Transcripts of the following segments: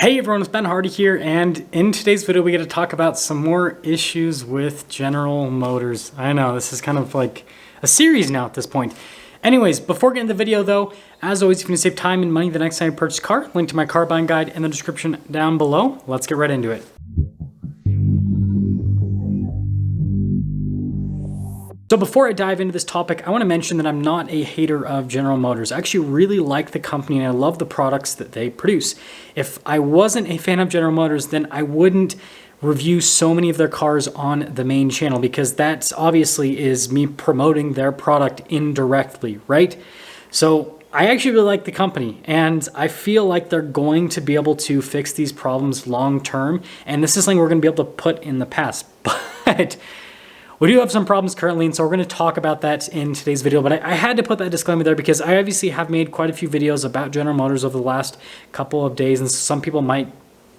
Hey everyone, it's Ben Hardy here, and in today's video we get to talk about some more issues with General Motors. I know, this is kind of like a series now at this point. Anyways, before getting the video though, as always, if you want to save time and money the next time you purchase a car, link to my car buying guide in the description down below. Let's get right into it. So before I dive into this topic, I want to mention that I'm not a hater of General Motors. I actually really like the company and I love the products that they produce. If I wasn't a fan of General Motors, then I wouldn't review so many of their cars on the main channel, because that obviously is me promoting their product indirectly, right? So I actually really like the company, and I feel like they're going to be able to fix these problems long term, and this is something we're going to be able to put in the past. But we do have some problems currently, and so we're going to talk about that in today's video. But I had to put that disclaimer there because I obviously have made quite a few videos about General Motors over the last couple of days, and some people might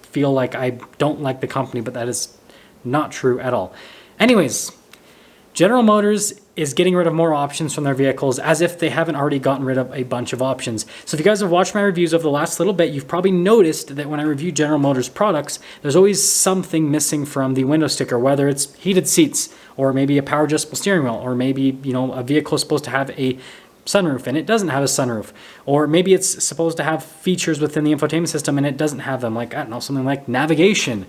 feel like I don't like the company, but that is not true at all. Anyways, General Motors is getting rid of more options from their vehicles as if they haven't already gotten rid of a bunch of options. So if you guys have watched my reviews over the last little bit, you've probably noticed that when I review General Motors products, there's always something missing from the window sticker, whether it's heated seats or maybe a power adjustable steering wheel, or maybe, you know, a vehicle is supposed to have a sunroof and it doesn't have a sunroof, or maybe it's supposed to have features within the infotainment system and it doesn't have them, like, I don't know, something like navigation,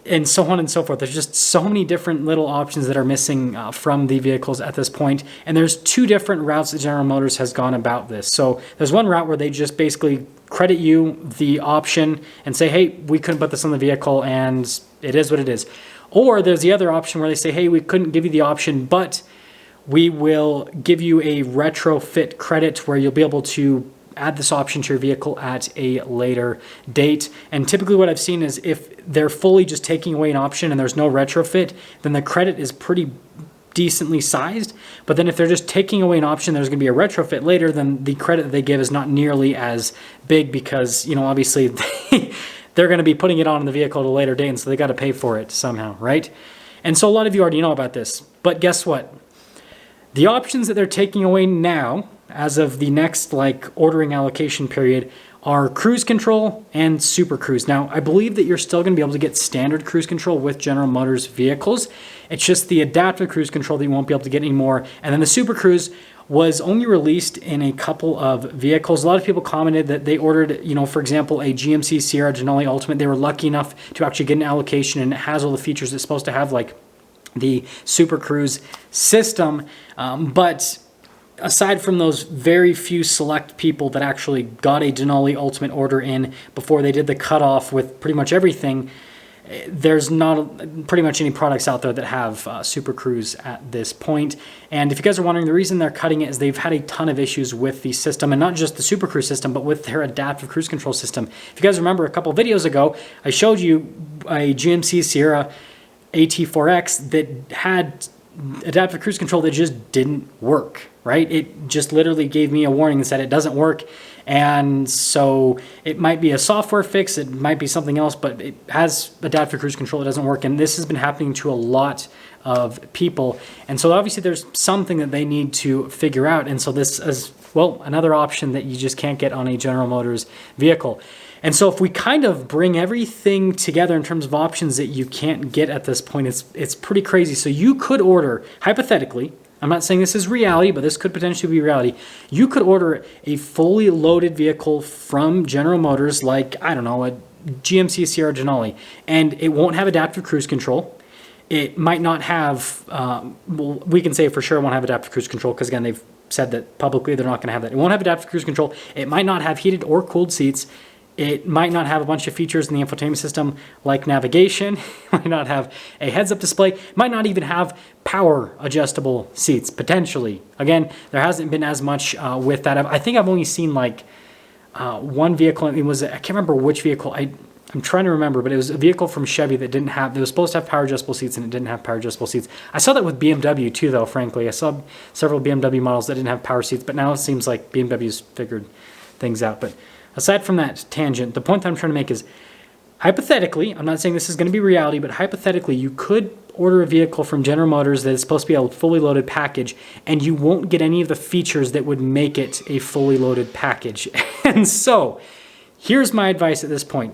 and so on and so forth. There's just so many different little options that are missing from the vehicles at this point. And there's two different routes that General Motors has gone about this. So there's one route where they just basically credit you the option and say, hey, we couldn't put this on the vehicle and it is what it is. Or there's the other option where they say, hey, we couldn't give you the option, but we will give you a retrofit credit where you'll be able to add this option to your vehicle at a later date. And typically what I've seen is if they're fully just taking away an option and there's no retrofit, then the credit is pretty decently sized. But then if they're just taking away an option, there's going to be a retrofit later, then the credit that they give is not nearly as big because, you know, obviously they're going to be putting it on in the vehicle at a later date, and so they got to pay for it somehow, right? And so a lot of you already know about this. But guess what? The options that they're taking away now, as of the next ordering allocation period, are cruise control and super cruise. Now, I believe that you're still going to be able to get standard cruise control with General Motors vehicles. It's just the adaptive cruise control that you won't be able to get anymore. And then the super cruise was only released in a couple of vehicles. A lot of people commented that they ordered, you know, for example, a GMC Sierra Denali Ultimate. They were lucky enough to actually get an allocation, and it has all the features it's supposed to have, like the Super Cruise system. But aside from those very few select people that actually got a Denali Ultimate order in before they did the cutoff with pretty much everything, there's not pretty much any products out there that have Super Cruise at this point. And if you guys are wondering, the reason they're cutting it is they've had a ton of issues with the system, and not just the Super Cruise system, but with their adaptive cruise control system. If you guys remember, a couple of videos ago, I showed you a GMC Sierra AT4X that had adaptive cruise control that just didn't work, right? It just literally gave me a warning that said it doesn't work. And so it might be a software fix, it might be something else, but it has adaptive cruise control, it doesn't work. And this has been happening to a lot of people. And so obviously there's something that they need to figure out. And so this is, well, another option that you just can't get on a General Motors vehicle. And so if we kind of bring everything together in terms of options that you can't get at this point, it's pretty crazy. So you could order, hypothetically, I'm not saying this is reality, but this could potentially be reality. You could order a fully loaded vehicle from General Motors, like, I don't know, a GMC Sierra Denali, and it won't have adaptive cruise control. It might not have, well, we can say for sure it won't have adaptive cruise control because, again, they've said that publicly they're not going to have that. It won't have adaptive cruise control. It might not have heated or cooled seats. It might not have a bunch of features in the infotainment system like navigation. It might not have a heads-up display. It might not even have power adjustable seats, potentially. Again, there hasn't been as much with that. I think I've only seen like one vehicle. It was, I can't remember which vehicle. I'm trying to remember, but it was a vehicle from Chevy that didn't have, it was supposed to have power adjustable seats and it didn't have power adjustable seats. I saw that with BMW too, though, frankly. I saw several BMW models that didn't have power seats, but now it seems like BMW's figured things out. But aside from that tangent, the point that I'm trying to make is, hypothetically, I'm not saying this is going to be reality, but hypothetically, you could order a vehicle from General Motors that is supposed to be a fully loaded package, and you won't get any of the features that would make it a fully loaded package. And so here's my advice at this point.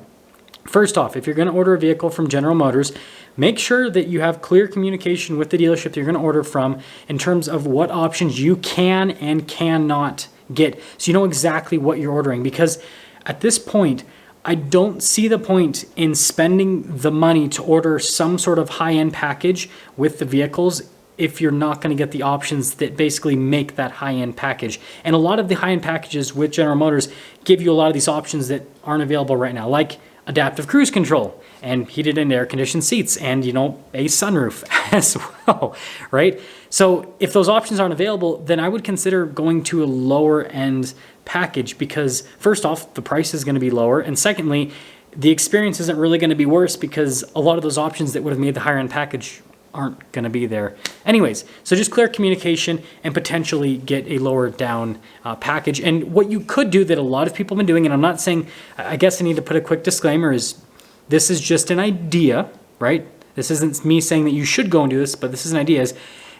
First off, if you're going to order a vehicle from General Motors, make sure that you have clear communication with the dealership that you're going to order from in terms of what options you can and cannot get, so you know exactly what you're ordering. Because at this point, I don't see the point in spending the money to order some sort of high-end package with the vehicles if you're not going to get the options that basically make that high-end package. And a lot of the high-end packages with General Motors give you a lot of these options that aren't available right now, like adaptive cruise control and heated and air-conditioned seats and, you know, a sunroof as well, right? So if those options aren't available, then I would consider going to a lower-end package, because first off, the price is going to be lower, and secondly, the experience isn't really going to be worse because a lot of those options that would have made the higher-end package aren't going to be there. Anyways, so just clear communication and potentially get a lower down package. And what you could do that a lot of people have been doing, and I'm not saying, I guess I need to put a quick disclaimer, is this is just an idea, right? This isn't me saying that you should go and do this, but this is an idea, is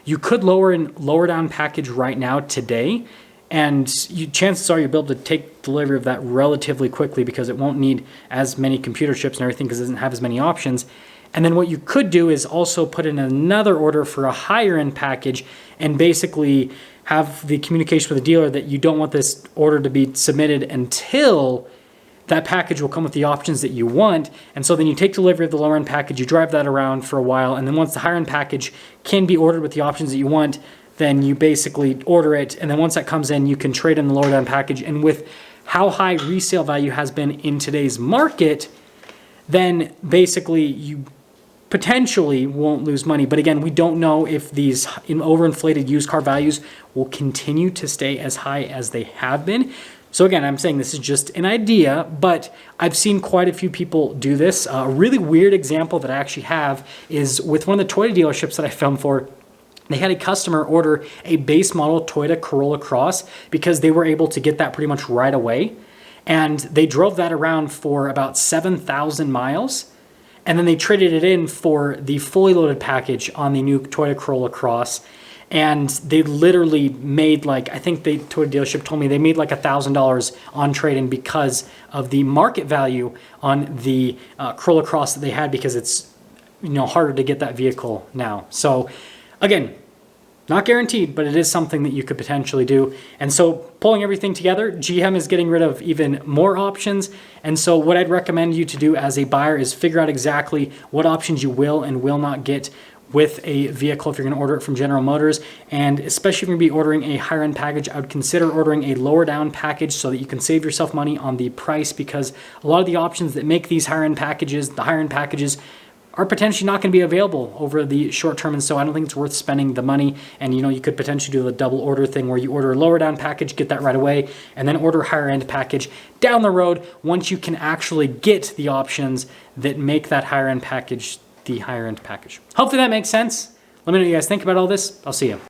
you could lower down package right now today, and chances are you'll be able to take delivery of that relatively quickly because it won't need as many computer chips and everything because it doesn't have as many options. And then what you could do is also put in another order for a higher end package and basically have the communication with the dealer that you don't want this order to be submitted until that package will come with the options that you want. And so then you take delivery of the lower end package, you drive that around for a while, and then once the higher end package can be ordered with the options that you want, then you basically order it. And then once that comes in, you can trade in the lower end package. And with how high resale value has been in today's market, then basically you potentially won't lose money. But again, we don't know if these overinflated used car values will continue to stay as high as they have been. So again, I'm saying this is just an idea, but I've seen quite a few people do this. A really weird example that I actually have is with one of the Toyota dealerships that I filmed for. They had a customer order a base model Toyota Corolla Cross because they were able to get that pretty much right away. And they drove that around for about 7,000 miles. And then they traded it in for the fully loaded package on the new Toyota Corolla Cross. And they literally made like, I think the Toyota dealership told me they made like $1,000 on trade-in because of the market value on the Corolla Cross that they had, because it's, you know, harder to get that vehicle now. So again, not guaranteed, but it is something that you could potentially do. And so pulling everything together, GM is getting rid of even more options. And so what I'd recommend you to do as a buyer is figure out exactly what options you will and will not get with a vehicle if you're going to order it from General Motors. And especially if you're going to be ordering a higher end package, I would consider ordering a lower down package so that you can save yourself money on the price, because a lot of the options that make these higher end packages, the higher end packages, are potentially not going to be available over the short term. And so I don't think it's worth spending the money. And you know, you could potentially do the double order thing where you order a lower down package, get that right away, and then order a higher end package down the road once you can actually get the options that make that higher end package the higher end package. Hopefully that makes sense. Let me know what you guys think about all this. I'll see you.